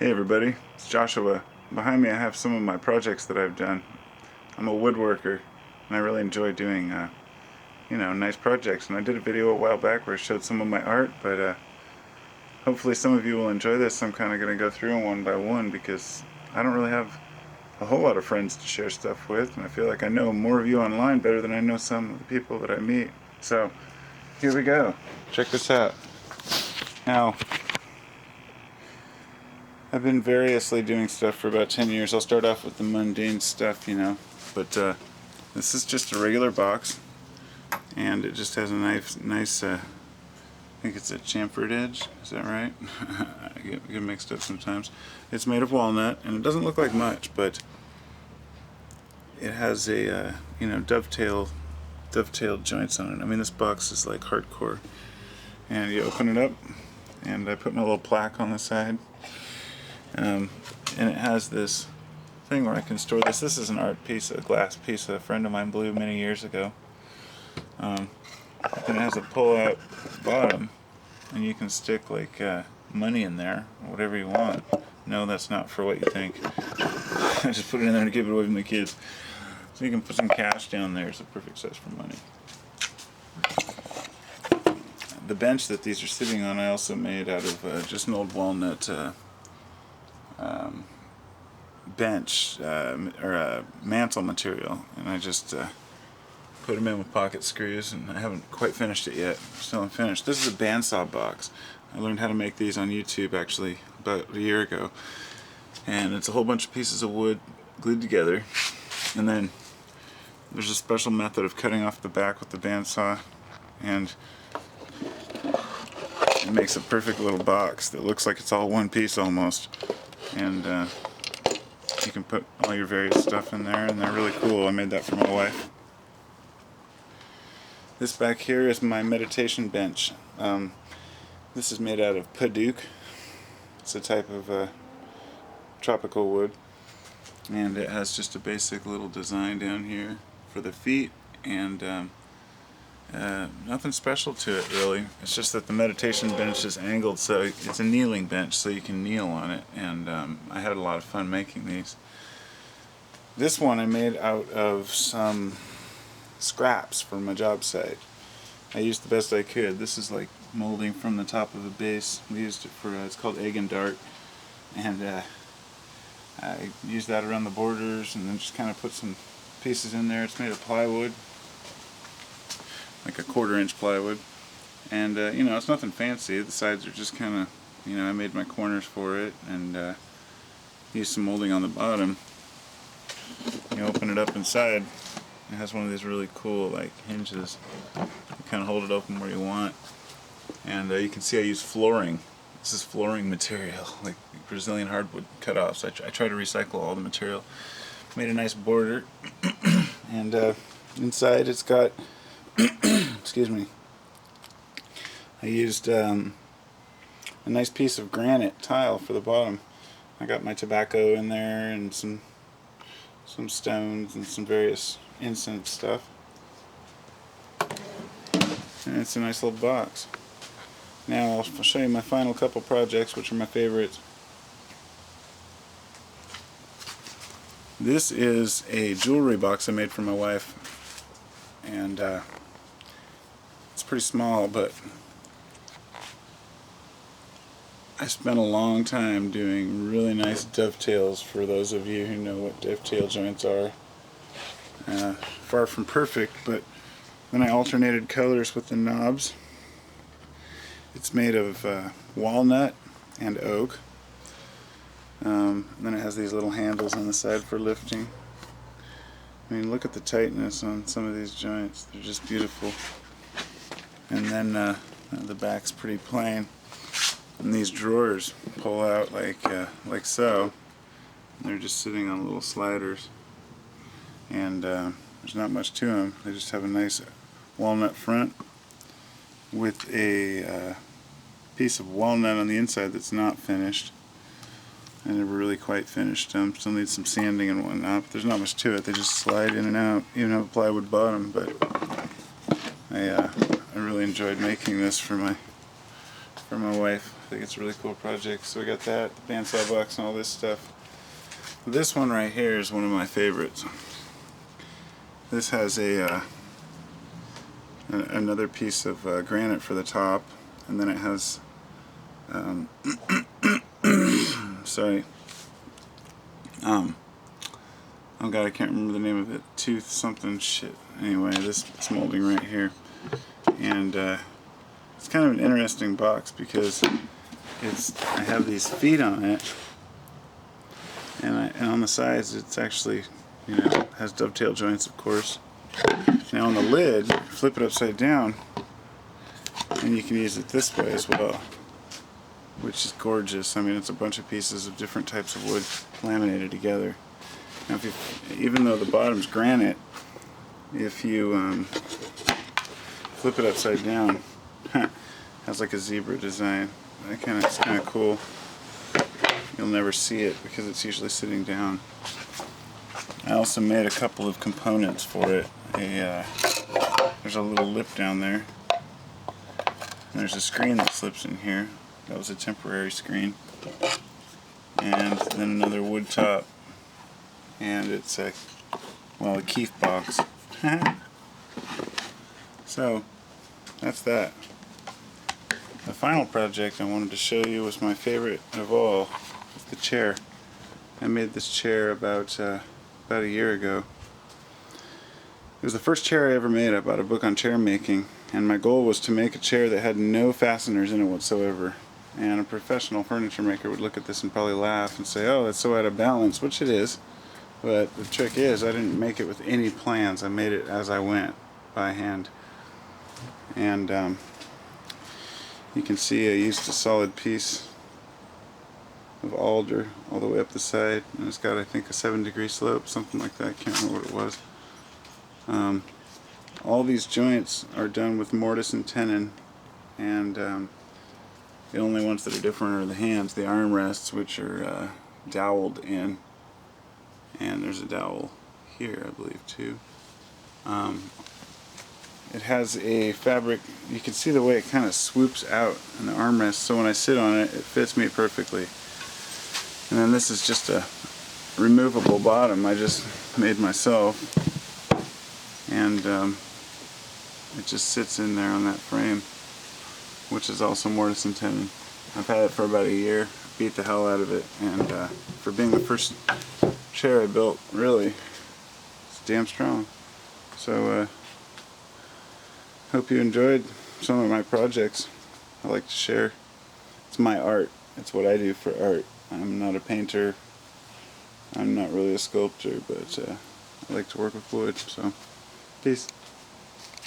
Hey everybody, it's Joshua. Behind me I have some of my projects that I've done. I'm a woodworker and I really enjoy doing nice projects, and I did a video a while back where I showed some of my art, but hopefully some of you will enjoy this. I'm kind of going to go through them one by one because I don't really have a whole lot of friends to share stuff with, and I feel like I know more of you online better than I know some of the people that I meet. So here we go. Check this out. Now, I've been variously doing stuff for about 10 years. I'll start off with the mundane stuff, but this is just a regular box, and it just has a nice I think it's a chamfered edge, is that right? I get mixed up sometimes. It's made of walnut, and it doesn't look like much, but it has a dovetailed joints on it. I mean, this box is like hardcore. And you open it up, and I put my little plaque on the side. And it has this thing where I can store this. This is an art piece, a glass piece a friend of mine blew many years ago. Then it has a pull-out bottom, and you can stick like money in there, whatever you want. No, that's not for what you think. I just put it in there to give it away from the kids. So you can put some cash down there. It's a perfect size for money. The bench that these are sitting on I also made out of just an old walnut bench or mantle material, and I just put them in with pocket screws, and I haven't quite finished it yet. Still unfinished. This is a bandsaw box. I learned how to make these on YouTube actually about a year ago, and it's a whole bunch of pieces of wood glued together, and then there's a special method of cutting off the back with the bandsaw, and it makes a perfect little box that looks like it's all one piece almost. And you can put all your various stuff in there, and they're really cool. I made that for my wife. This back here is my meditation bench. This is made out of paduk. It's a type of tropical wood, and it has just a basic little design down here for the feet, and nothing special to it really. It's just that the meditation bench is angled, so it's a kneeling bench, so you can kneel on it, and I had a lot of fun making these. This one I made out of some scraps from my job site. I used the best I could. This is like molding from the top of a base. We used it for, it's called egg and dart, and I used that around the borders, and then just kind of put some pieces in there. It's made of plywood, like a 1/4-inch plywood, and it's nothing fancy. The sides are just kind of, I made my corners for it, and used some molding on the bottom. You open it up inside, it has one of these really cool like hinges. You kind of hold it open where you want, and you can see I use flooring. This is flooring material, like Brazilian hardwood cut-offs. I try to recycle all the material. Made a nice border, and inside it's got excuse me, I used a nice piece of granite tile for the bottom. I got my tobacco in there, and some stones, and some various incense stuff, and it's a nice little box. Now I'll show you my final couple projects, which are my favorites. This is a jewelry box I made for my wife, and it's pretty small, but I spent a long time doing really nice dovetails. For those of you who know what dovetail joints are, far from perfect, but then I alternated colors with the knobs. It's made of walnut and oak. Then it has these little handles on the side for lifting. I mean, look at the tightness on some of these joints. They're just beautiful. And then the back's pretty plain. And these drawers pull out like so. And they're just sitting on little sliders. And there's not much to them. They just have a nice walnut front with a piece of walnut on the inside that's not finished. I never really quite finished them. Still need some sanding and whatnot, but there's not much to it. They just slide in and out. Even have a plywood bottom, but I really enjoyed making this for my wife. think it's a really cool project. So we got that, the bandsaw box and all this stuff. This one right here is one of my favorites. This has another piece of granite for the top, and then it has sorry, oh god, I can't remember the name of it. Tooth something shit. Anyway, this molding right here, and it's kind of an interesting box because I have these feet on it, and on the sides it's actually, you know, has dovetail joints, of course. Now on the lid, flip it upside down, and you can use it this way as well, which is gorgeous. I mean, it's a bunch of pieces of different types of wood laminated together. Now, even though the bottom's granite, if you flip it upside down, it has like a zebra design. It's kind of cool. You'll never see it because it's usually sitting down. I also made a couple of components for it. There's a little lip down there. And there's a screen that slips in here. That was a temporary screen. And then another wood top. And it's a keef box. So, that's that. The final project I wanted to show you was my favorite of all. It's the chair. I made this chair about a year ago. It was the first chair I ever made. I bought a book on chair making, and my goal was to make a chair that had no fasteners in it whatsoever. And a professional furniture maker would look at this and probably laugh and say, oh, it's so out of balance, which it is. But the trick is, I didn't make it with any plans. I made it as I went, by hand. And you can see I used a solid piece of alder all the way up the side, and it's got, I think, a 7-degree slope, something like that. I can't remember what it was. All these joints are done with mortise and tenon, and the only ones that are different are the hands, the armrests, which are doweled in, and there's a dowel here, I believe, too. It has a fabric, you can see the way it kind of swoops out in the armrest, so when I sit on it, it fits me perfectly. And then this is just a removable bottom I just made myself, and it just sits in there on that frame, which is also mortise and tenon. I've had it for about a year, beat the hell out of it, and for being the first chair I built, really, it's damn strong. So hope you enjoyed some of my projects. I like to share. It's my art. It's what I do for art. I'm not a painter. I'm not really a sculptor, but I like to work with wood. So, peace.